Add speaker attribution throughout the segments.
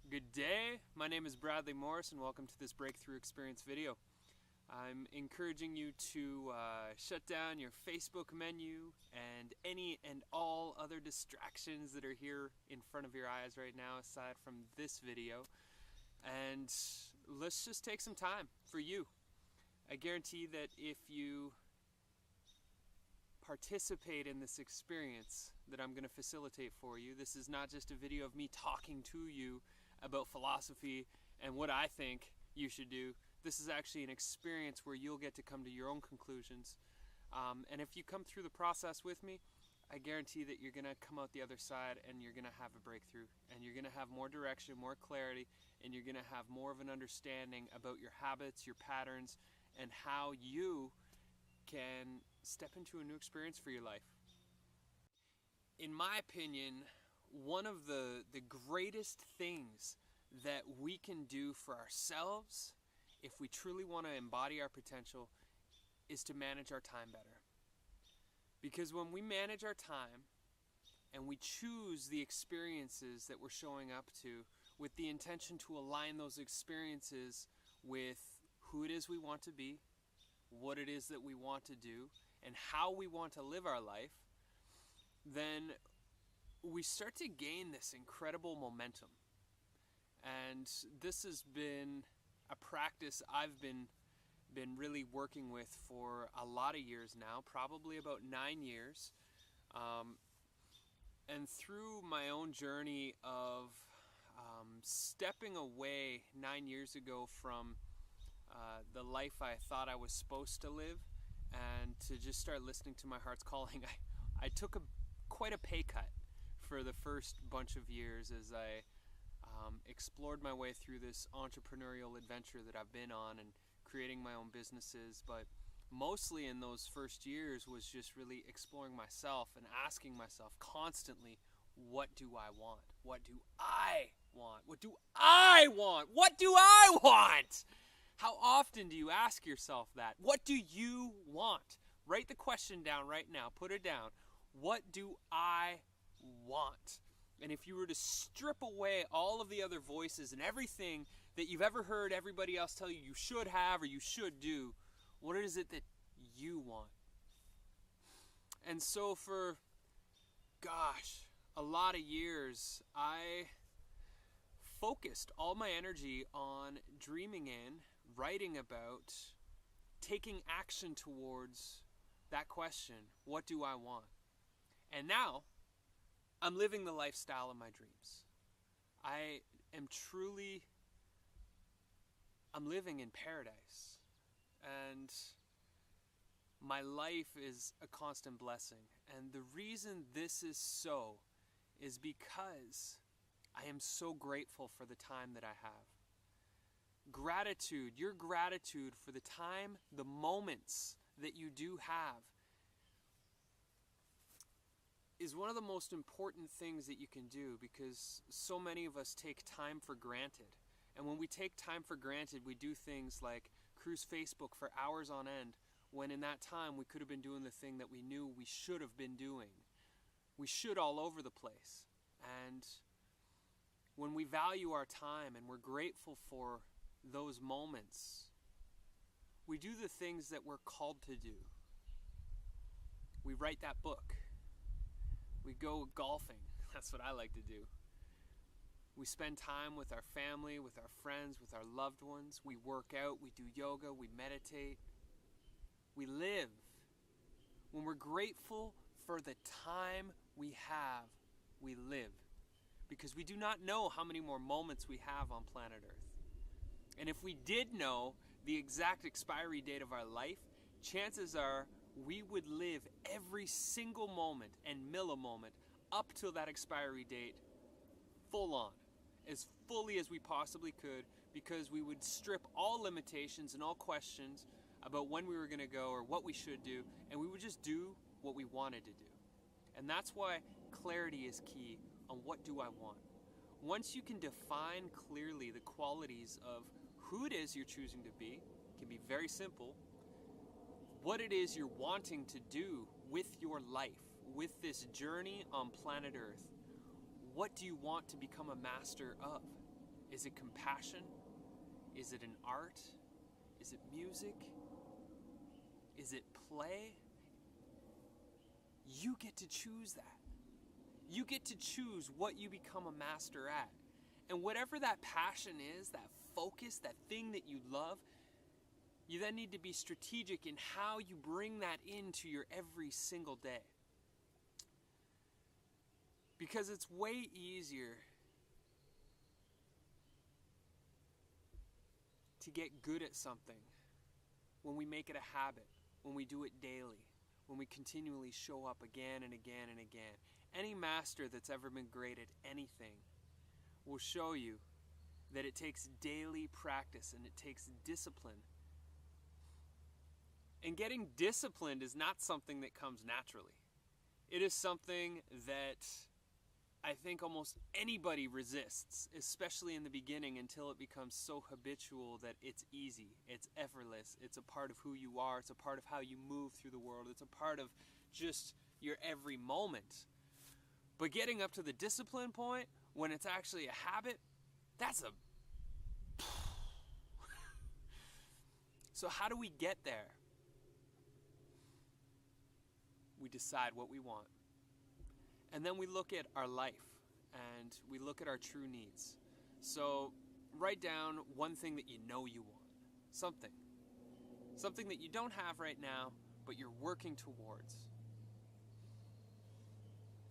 Speaker 1: Good day, my name is Bradley Morris and welcome to this Breakthrough Experience video. I'm encouraging you to shut down your Facebook menu and any and all other distractions that are here in front of your eyes right now aside from this video. And let's just take some time for you. I guarantee that if you participate in this experience that I'm going to facilitate for you, this is not just a video of me talking to you about philosophy and what I think you should do. This is actually an experience where you'll get to come to your own conclusions. And if you come through the process with me, I guarantee that you're going to come out the other side and you're going to have a breakthrough. And you're going to have more direction, more clarity, and you're going to have more of an understanding about your habits, your patterns, and how you can step into a new experience for your life. In my opinion, one of the greatest things that we can do for ourselves if we truly want to embody our potential is to manage our time better. Because when we manage our time and we choose the experiences that we're showing up to with the intention to align those experiences with who it is we want to be, what it is that we want to do, and how we want to live our life, then we start to gain this incredible momentum. And this has been a practice I've been really working with for a lot of years now, probably about 9 years. And through my own journey of stepping away 9 years ago from the life I thought I was supposed to live and to just start listening to my heart's calling, I took quite a pay cut for the first bunch of years as I explored my way through this entrepreneurial adventure that I've been on and creating my own businesses. But mostly in those first years was just really exploring myself and asking myself constantly, what do I want? What do I want? What do I want? What do I want? How often do you ask yourself that? What do you want? Write the question down right now. Put it down. What do I want? And if you were to strip away all of the other voices and everything that you've ever heard everybody else tell you you should have or you should do, what is it that you want? And so for, a lot of years, I focused all my energy on dreaming in, writing about, taking action towards that question, what do I want? And now, I'm living the lifestyle of my dreams. I'm living in paradise. And my life is a constant blessing. And the reason this is so is because I am so grateful for the time that I have. Gratitude, your gratitude for the time, the moments that you do have, is one of the most important things that you can do, because so many of us take time for granted. And when we take time for granted, we do things like cruise Facebook for hours on end, when in that time we could have been doing the thing that we knew we should have been doing. We should all over the place. And when we value our time and we're grateful for those moments, we do the things that we're called to do. We write that book. We go golfing. That's what I like to do. We spend time with our family, with our friends, with our loved ones. We work out, we do yoga, we meditate. We live. When we're grateful for the time we have, we live. Because we do not know how many more moments we have on planet Earth. And if we did know the exact expiry date of our life, chances are we would live every single moment and millimoment up till that expiry date full on, as fully as we possibly could, because we would strip all limitations and all questions about when we were going to go or what we should do, and we would just do what we wanted to do. And that's why clarity is key on what do I want. Once you can define clearly the qualities of who it is you're choosing to be, it can be very simple. What it is you're wanting to do with your life, with this journey on planet Earth. What do you want to become a master of? Is it compassion? Is it an art? Is it music? Is it play? You get to choose that. You get to choose what you become a master at. And whatever that passion is, that focus, that thing that you love, you then need to be strategic in how you bring that into your every single day. Because it's way easier to get good at something when we make it a habit, when we do it daily, when we continually show up again and again and again. Any master that's ever been great at anything will show you that it takes daily practice and it takes discipline. And getting disciplined is not something that comes naturally. It is something that I think almost anybody resists, especially in the beginning, until it becomes so habitual that it's easy, it's effortless, it's a part of who you are, it's a part of how you move through the world, it's a part of just your every moment. But getting up to the discipline point, when it's actually a habit, that's a... So how do we get there? We decide what we want. And then we look at our life and we look at our true needs. So write down one thing that you know you want. Something. Something that you don't have right now, but you're working towards.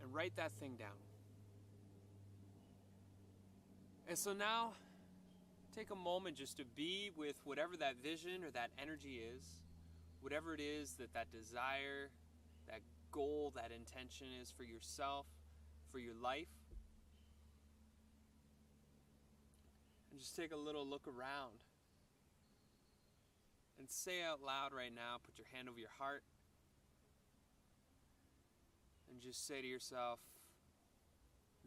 Speaker 1: And write that thing down. And so now, take a moment just to be with whatever that vision or that energy is, whatever it is that desire, that goal, that intention is for yourself, for your life. And just take a little look around. And say out loud right now, put your hand over your heart, and just say to yourself,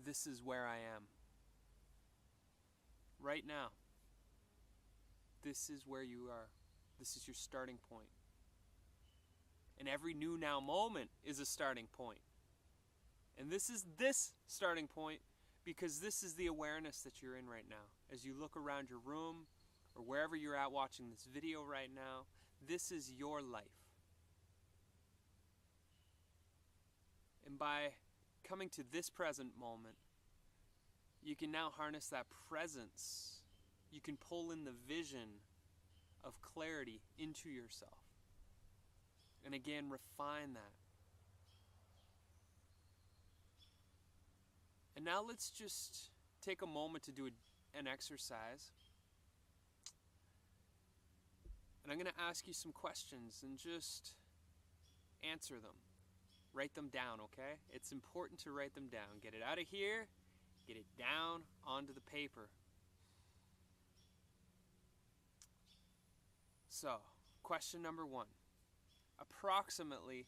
Speaker 1: this is where I am. Right now. This is where you are. This is your starting point. And every new now moment is a starting point. And this is this starting point because this is the awareness that you're in right now. As you look around your room or wherever you're at watching this video right now, this is your life. And by coming to this present moment, you can now harness that presence. You can pull in the vision of clarity into yourself. And again, refine that. And now let's just take a moment to do an exercise. And I'm going to ask you some questions and just answer them. Write them down, okay? It's important to write them down. Get it out of here, get it down onto the paper. So, question number 1. Approximately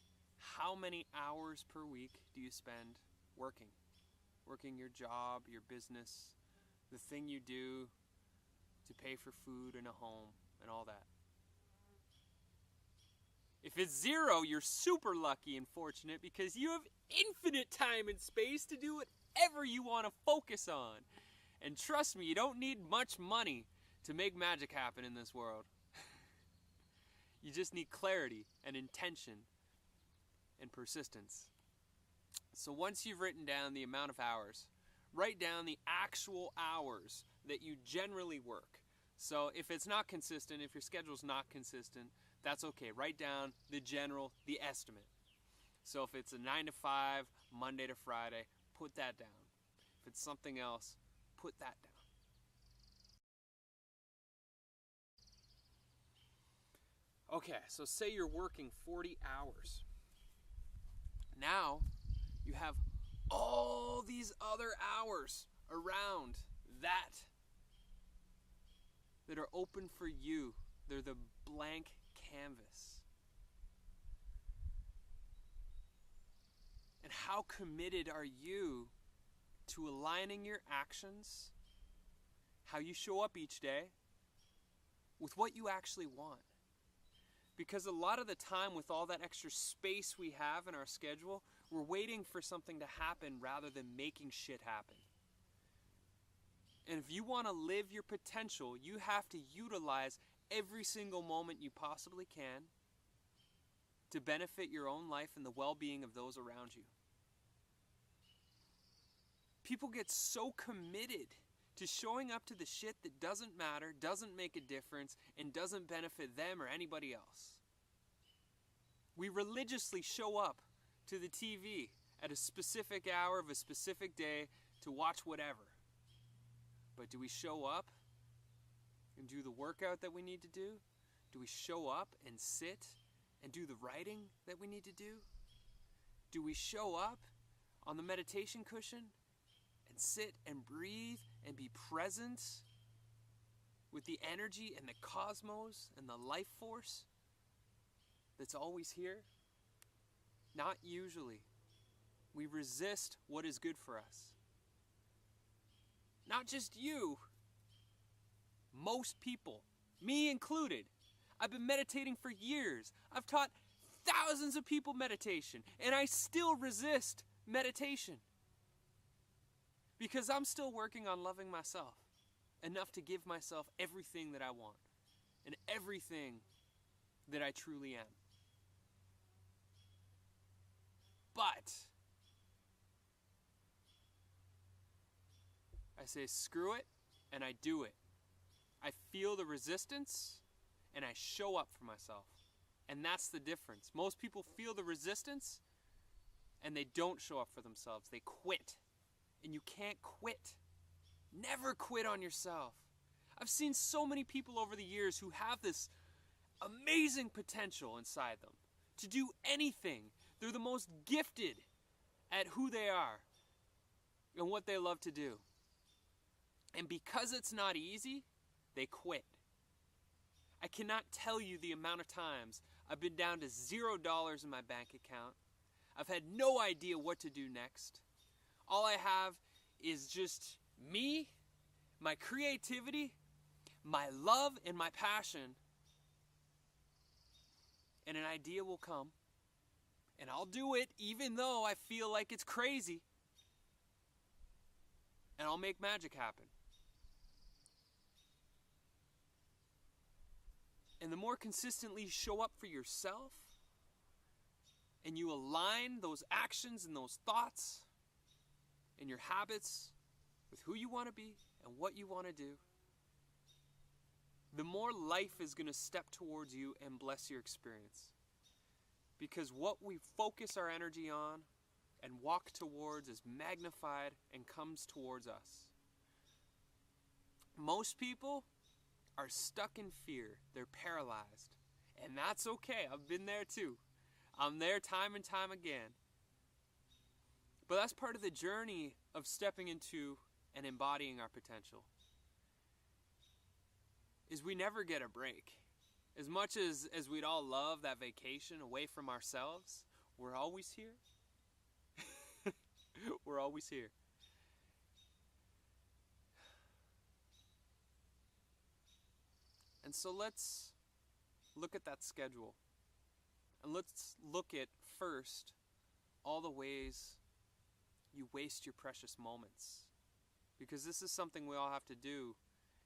Speaker 1: how many hours per week do you spend working? Working your job, your business, the thing you do to pay for food and a home and all that. If it's 0, you're super lucky and fortunate because you have infinite time and space to do whatever you want to focus on. And trust me, you don't need much money to make magic happen in this world. You just need clarity and intention and persistence. So once you've written down the amount of hours, write down the actual hours that you generally work. So if it's not consistent, if your schedule's not consistent, that's okay. Write down the general, the estimate. So if it's a 9 to 5, Monday to Friday, put that down. If it's something else, put that down. Okay, so say you're working 40 hours. Now, you have all these other hours around that are open for you. They're the blank canvas. And how committed are you to aligning your actions, how you show up each day, with what you actually want? Because a lot of the time, with all that extra space we have in our schedule, we're waiting for something to happen rather than making shit happen. And if you want to live your potential, you have to utilize every single moment you possibly can to benefit your own life and the well-being of those around you. People get so committed to showing up to the shit that doesn't matter, doesn't make a difference, and doesn't benefit them or anybody else. We religiously show up to the TV at a specific hour of a specific day to watch whatever. But do we show up and do the workout that we need to do? Do we show up and sit and do the writing that we need to do? Do we show up on the meditation cushion and sit and breathe and be present with the energy and the cosmos and the life force that's always here? Not usually. We resist what is good for us. Not just you. Most people, me included. I've been meditating for years. I've taught thousands of people meditation, and I still resist meditation. Because I'm still working on loving myself enough to give myself everything that I want and everything that I truly am. But I say screw it and I do it. I feel the resistance and I show up for myself. And that's the difference. Most people feel the resistance and they don't show up for themselves. They quit. And you can't quit. Never quit on yourself. I've seen so many people over the years who have this amazing potential inside them to do anything. They're the most gifted at who they are and what they love to do. And because it's not easy, they quit. I cannot tell you the amount of times I've been down to $0 in my bank account. I've had no idea what to do next. All I have is just me, my creativity, my love, and my passion. And an idea will come. And I'll do it even though I feel like it's crazy. And I'll make magic happen. And the more consistently you show up for yourself, and you align those actions and those thoughts and your habits with who you want to be and what you want to do, the more life is going to step towards you and bless your experience. Because what we focus our energy on and walk towards is magnified and comes towards us. Most people are stuck in fear. They're paralyzed. And that's okay. I've been there too. I'm there time and time again. But that's part of the journey of stepping into and embodying our potential. Is we never get a break. As much as we'd all love that vacation away from ourselves, we're always here. We're always here. And so let's look at that schedule. And let's look at first all the ways you waste your precious moments. Because this is something we all have to do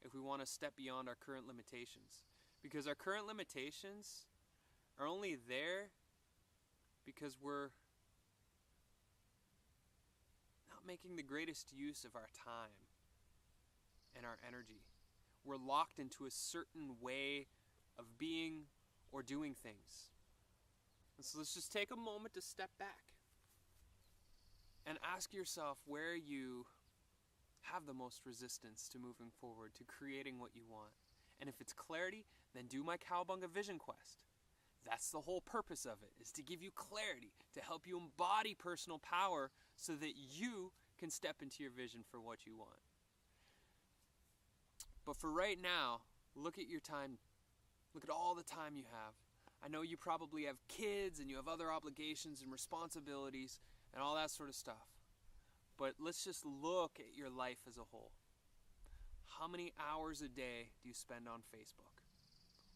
Speaker 1: if we want to step beyond our current limitations. Because our current limitations are only there because we're not making the greatest use of our time and our energy. We're locked into a certain way of being or doing things. And so let's just take a moment to step back and ask yourself where you have the most resistance to moving forward, to creating what you want. And if it's clarity, then do my Cowabunga Vision Quest. That's the whole purpose of it, is to give you clarity, to help you embody personal power so that you can step into your vision for what you want. But for right now, look at your time. Look at all the time you have. I know you probably have kids and you have other obligations and responsibilities and all that sort of stuff. But let's just look at your life as a whole. How many hours a day do you spend on Facebook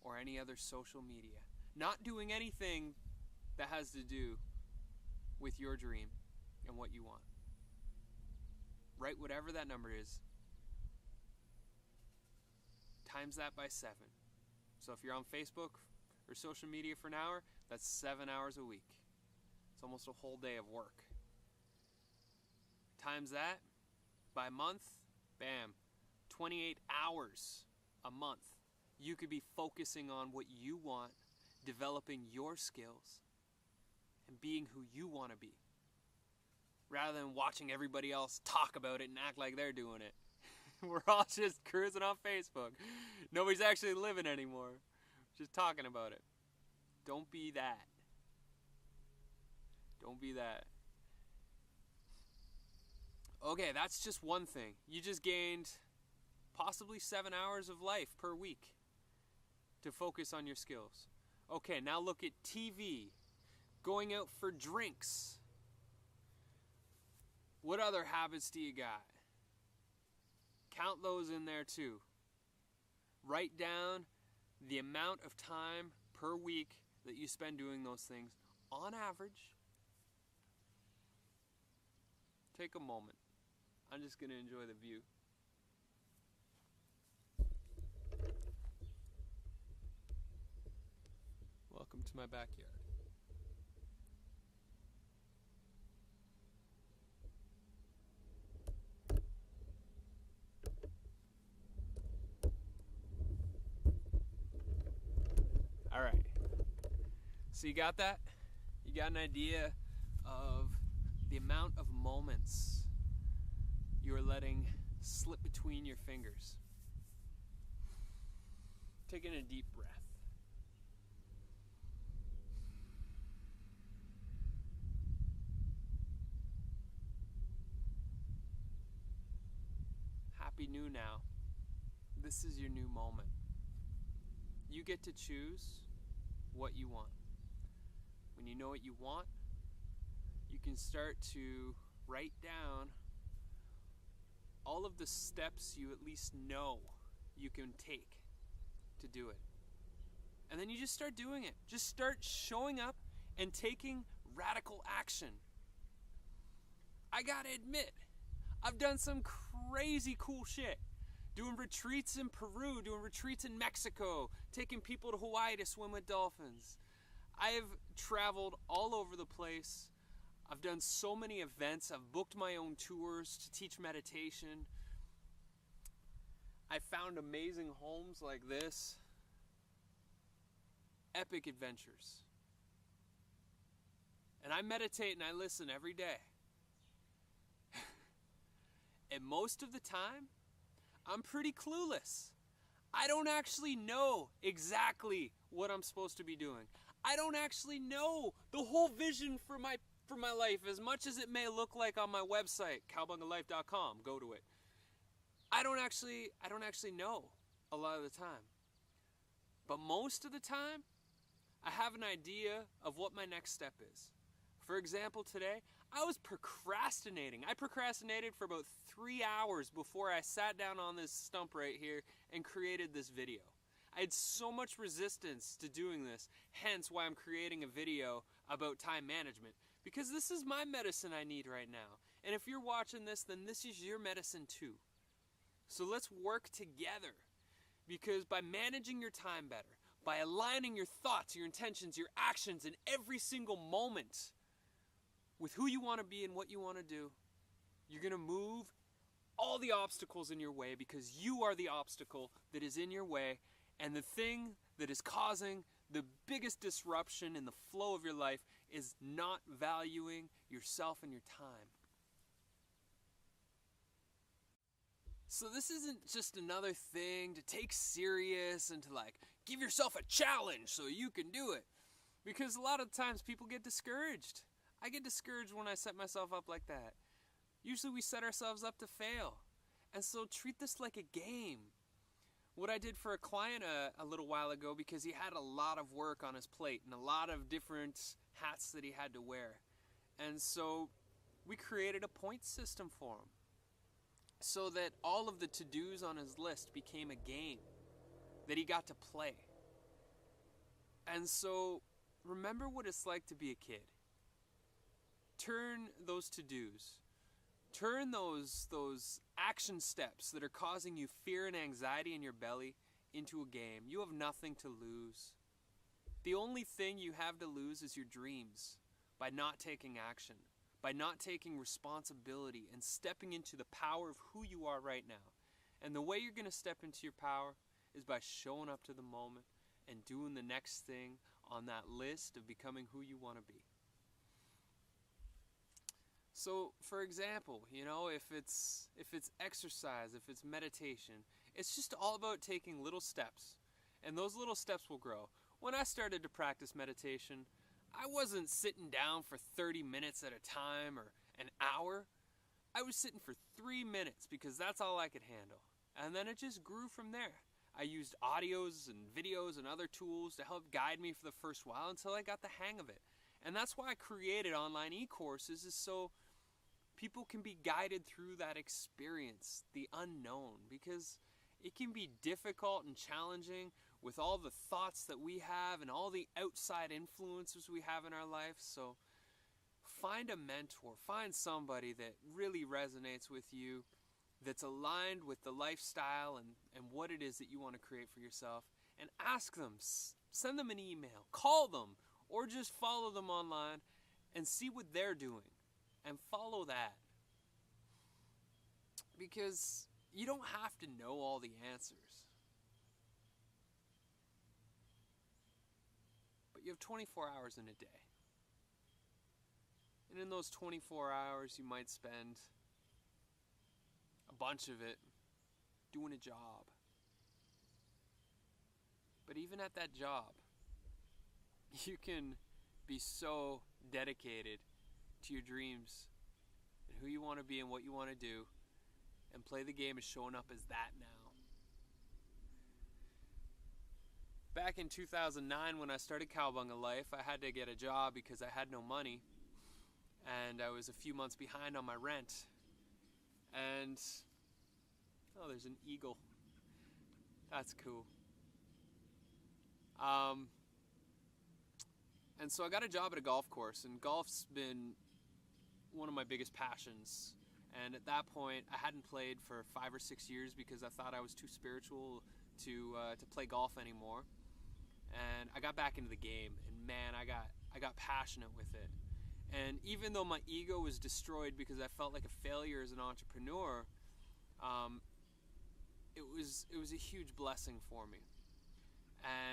Speaker 1: or any other social media? Not doing anything that has to do with your dream and what you want. Write whatever that number is Times that by 7. So if you're on Facebook or social media for an hour, that's 7 hours a week. It's almost a whole day of work. Times that by month, bam, 28 hours a month. You could be focusing on what you want, developing your skills, and being who you want to be, rather than watching everybody else talk about it and act like they're doing it. We're all just cruising on Facebook. Nobody's actually living anymore. Just talking about it. Don't be that. Don't be that. Okay, that's just one thing. You just gained possibly 7 hours of life per week to focus on your skills. Okay, now look at TV, going out for drinks. What other habits do you got? Count those in there too. Write down the amount of time per week that you spend doing those things on average. Take a moment. I'm just going to enjoy the view. Welcome to my backyard. All right. So you got that? You got an idea of the amount of moments you are letting slip between your fingers. Taking a deep breath. Happy new now. This is your new moment. You get to choose what you want. When you know what you want, you can start to write down all of the steps you at least know you can take to do it. And then you just start doing it. Just start showing up and taking radical action. I gotta admit, I've done some crazy cool shit. Doing retreats in Peru, doing retreats in Mexico, taking people to Hawaii to swim with dolphins. I've traveled all over the place. I've done so many events. I've booked my own tours to teach meditation. I found amazing homes like this. Epic adventures. And I meditate and I listen every day. And most of the time, I'm pretty clueless. I don't actually know exactly what I'm supposed to be doing. I don't actually know the whole vision for my life, as much as it may look like on my website, cowbungalife.com. Go to it. I don't actually know a lot of the time. But most of the time, I have an idea of what my next step is. For example, today, I was procrastinating. I procrastinated for about 3 hours before I sat down on this stump right here and created this video. I had so much resistance to doing this, hence why I'm creating a video about time management. Because this is my medicine I need right now. And if you're watching this, then this is your medicine too. So let's work together. Because by managing your time better, by aligning your thoughts, your intentions, your actions in every single moment with who you want to be and what you want to do, you're going to move all the obstacles in your way, because you are the obstacle that is in your way, and the thing that is causing the biggest disruption in the flow of your life is not valuing yourself and your time. So this isn't just another thing to take serious and to give yourself a challenge so you can do it. Because a lot of times people get discouraged. I get discouraged when I set myself up like that. Usually we set ourselves up to fail. And so treat this like a game. What I did for a client a little while ago, because he had a lot of work on his plate and a lot of different hats that he had to wear. And so we created a point system for him, so that all of the to-dos on his list became a game that he got to play. And so remember what it's like to be a kid. Turn those to-dos, turn those action steps that are causing you fear and anxiety in your belly into a game. You have nothing to lose. The only thing you have to lose is your dreams by not taking action, by not taking responsibility and stepping into the power of who you are right now. And the way you're going to step into your power is by showing up to the moment and doing the next thing on that list of becoming who you want to be. So, for example, if it's exercise, if it's meditation, it's just all about taking little steps, and those little steps will grow. When I started to practice meditation, I wasn't sitting down for 30 minutes at a time or an hour. I was sitting for 3 minutes because that's all I could handle. And then it just grew from there. I used audios and videos and other tools to help guide me for the first while until I got the hang of it. And that's why I created online e-courses, is so people can be guided through that experience, the unknown, because it can be difficult and challenging with all the thoughts that we have and all the outside influences we have in our life. So find a mentor, find somebody that really resonates with you, that's aligned with the lifestyle and what it is that you want to create for yourself, and ask them, send them an email, call them, or just follow them online and see what they're doing and follow that. Because you don't have to know all the answers. But you have 24 hours in a day. And in those 24 hours, you might spend a bunch of it doing a job. But even at that job, you can be so dedicated to your dreams and who you want to be and what you want to do, and play the game of showing up as that now. Back in 2009, when I started Cowbunga Life, I had to get a job because I had no money, and I was a few months behind on my rent. And oh, there's an eagle. That's cool. And so I got a job at a golf course, and golf's been one of my biggest passions. And at that point, I hadn't played for 5 or 6 years because I thought I was too spiritual to play golf anymore. And I got back into the game, and man, I got passionate with it. And even though my ego was destroyed because I felt like a failure as an entrepreneur, it was a huge blessing for me.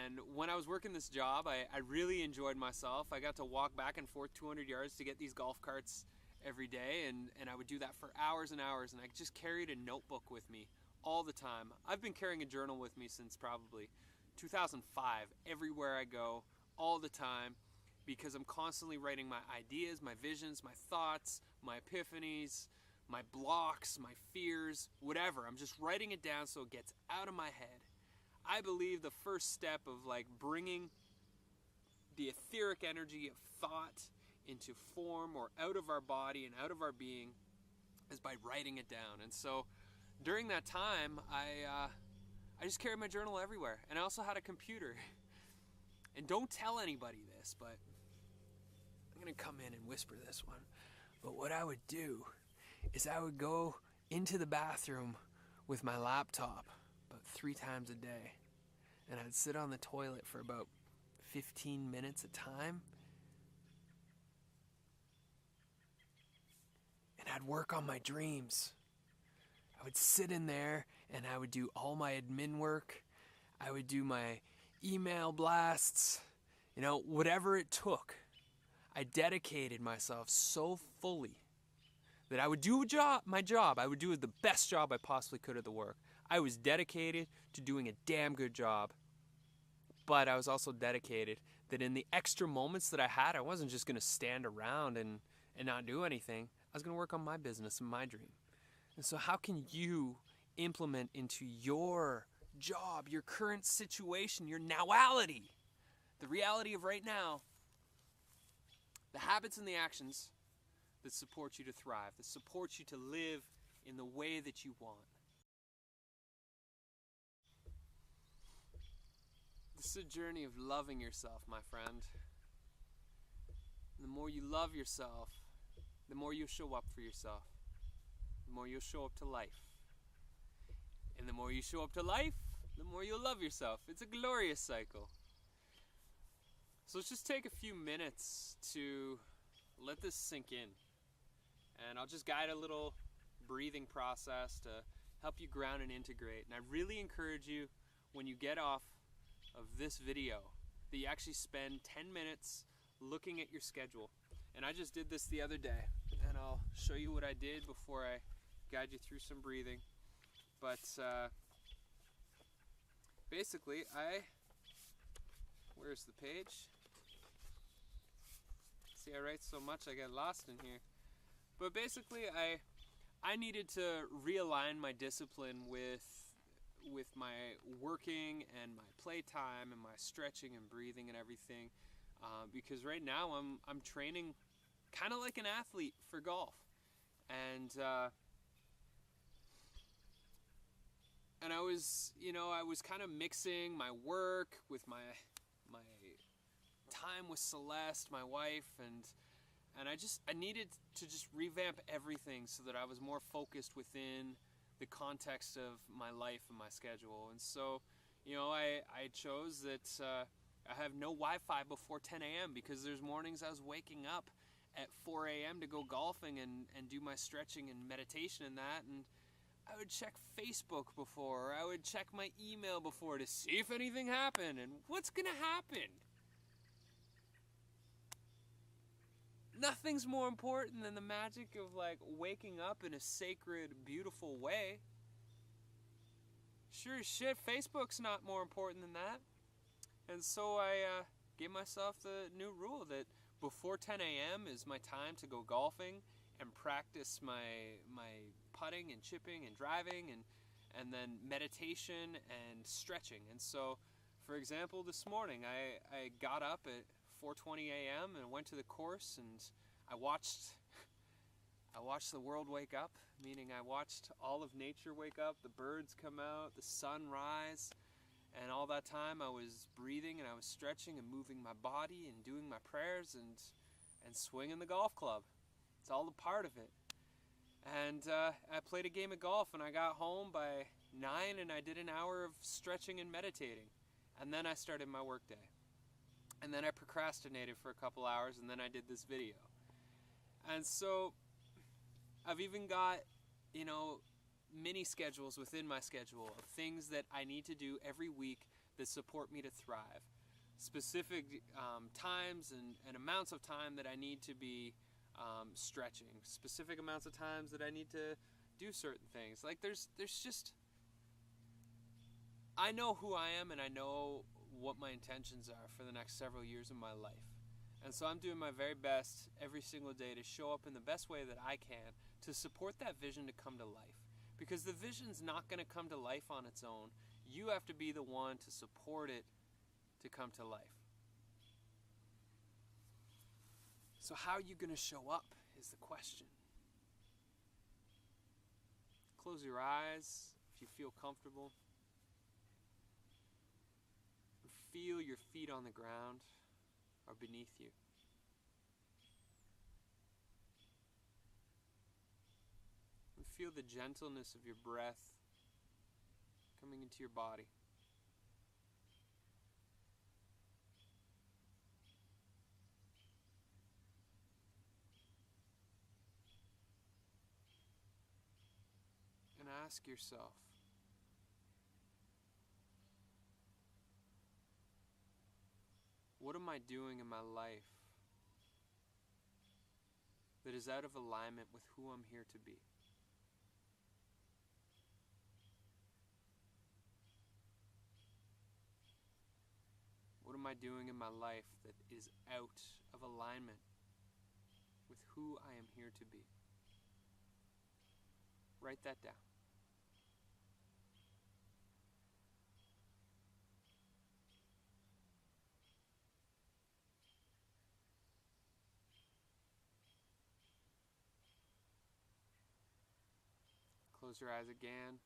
Speaker 1: And when I was working this job, I really enjoyed myself. I got to walk back and forth 200 yards to get these golf carts every day, and I would do that for hours and hours, and I just carried a notebook with me all the time. I've been carrying a journal with me since probably 2005, everywhere I go, all the time, because I'm constantly writing my ideas, my visions, my thoughts, my epiphanies, my blocks, my fears, whatever. I'm just writing it down so it gets out of my head. I believe the first step of bringing the etheric energy of thought into form or out of our body and out of our being is by writing it down. And so during that time, I just carried my journal everywhere. And I also had a computer. And don't tell anybody this, but I'm going to come in and whisper this one. But what I would do is I would go into the bathroom with my laptop about 3 times a day. And I'd sit on the toilet for about 15 minutes a time. And I'd work on my dreams. I would sit in there and I would do all my admin work. I would do my email blasts, whatever it took. I dedicated myself so fully that I would do my job. I would do the best job I possibly could at the work. I was dedicated to doing a damn good job. But I was also dedicated that in the extra moments that I had, I wasn't just going to stand around and not do anything. I was going to work on my business and my dream. And so how can you implement into your job, your current situation, your nowality, the reality of right now, the habits and the actions that support you to thrive, that support you to live in the way that you want? This is a journey of loving yourself, my friend. The more you love yourself, the more you'll show up for yourself. The more you'll show up to life. And the more you show up to life, the more you'll love yourself. It's a glorious cycle. So let's just take a few minutes to let this sink in. And I'll just guide a little breathing process to help you ground and integrate. And I really encourage you, when you get off of this video, that you actually spend 10 minutes looking at your schedule. And I just did this the other day, and I'll show you what I did before I guide you through some breathing. But basically, where's the page? See, I write so much I get lost in here. But basically, I needed to realign my discipline with my working and my playtime and my stretching and breathing and everything, because right now I'm training kind of like an athlete for golf, and I was kind of mixing my work with my time with Celeste, my wife, and I needed to just revamp everything so that I was more focused within the context of my life and my schedule. And so, I chose that I have no Wi-Fi before 10 a.m. because there's mornings I was waking up at 4 a.m. to go golfing and do my stretching and meditation and that, and I would check Facebook before, or I would check my email before to see if anything happened, and what's gonna happen? Nothing's more important than the magic of waking up in a sacred, beautiful way. Sure as shit, Facebook's not more important than that. And so I gave myself the new rule that before 10 a.m. is my time to go golfing and practice my putting and chipping and driving, and then meditation and stretching. And so, for example, this morning I got up at 4:20 a.m. and went to the course, and I watched the world wake up, meaning I watched all of nature wake up, the birds come out, the sun rise, and all that time I was breathing and I was stretching and moving my body and doing my prayers and swinging the golf club. It's all a part of it. And I played a game of golf, and I got home by 9, and I did an hour of stretching and meditating, and then I started my work day. And then I procrastinated for a couple hours, and then I did this video. And so I've even got, mini schedules within my schedule of things that I need to do every week that support me to thrive. Specific times and amounts of time that I need to be stretching. Specific amounts of times that I need to do certain things. There's just, I know who I am, and I know what my intentions are for the next several years of my life. And so I'm doing my very best every single day to show up in the best way that I can to support that vision to come to life. Because the vision's not going to come to life on its own. You have to be the one to support it to come to life. So how are you going to show up is the question. Close your eyes if you feel comfortable. Feel your feet on the ground or beneath you. And feel the gentleness of your breath coming into your body. And ask yourself, what am I doing in my life that is out of alignment with who I'm here to be? What am I doing in my life that is out of alignment with who I am here to be? Write that down. Close your eyes again.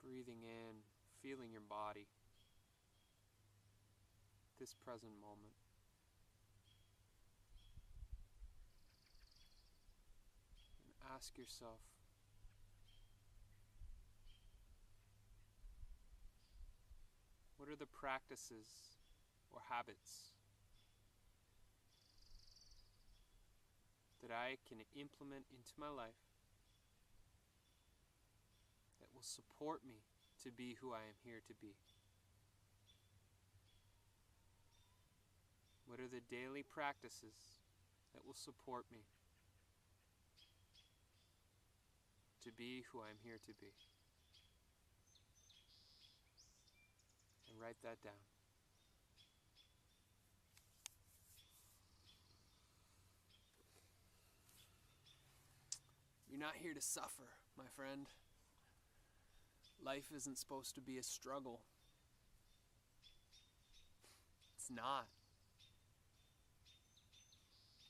Speaker 1: Breathing in, feeling your body. this present moment. And ask yourself, what are the practices or habits that I can implement into my life that will support me to be who I am here to be? What are the daily practices that will support me to be who I am here to be? And write that down. You're not here to suffer, my friend. Life isn't supposed to be a struggle. It's not.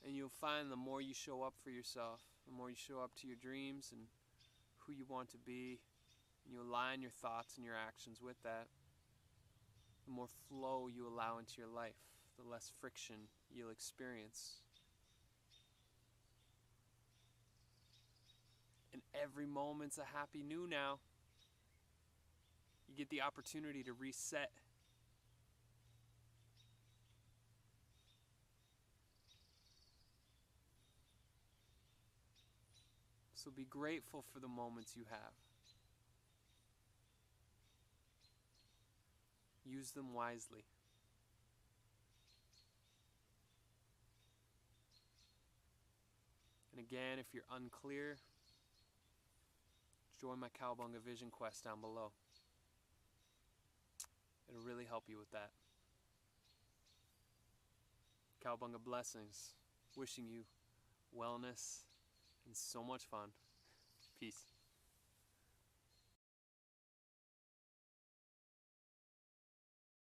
Speaker 1: And you'll find the more you show up for yourself, the more you show up to your dreams and who you want to be, and you align your thoughts and your actions with that, the more flow you allow into your life, the less friction you'll experience. And every moment's a happy new now. You get the opportunity to reset. So be grateful for the moments you have. Use them wisely. And again, if you're unclear, join my Cowabunga Vision Quest down below. It'll really help you with that. Cowabunga blessings. Wishing you wellness and so much fun. Peace.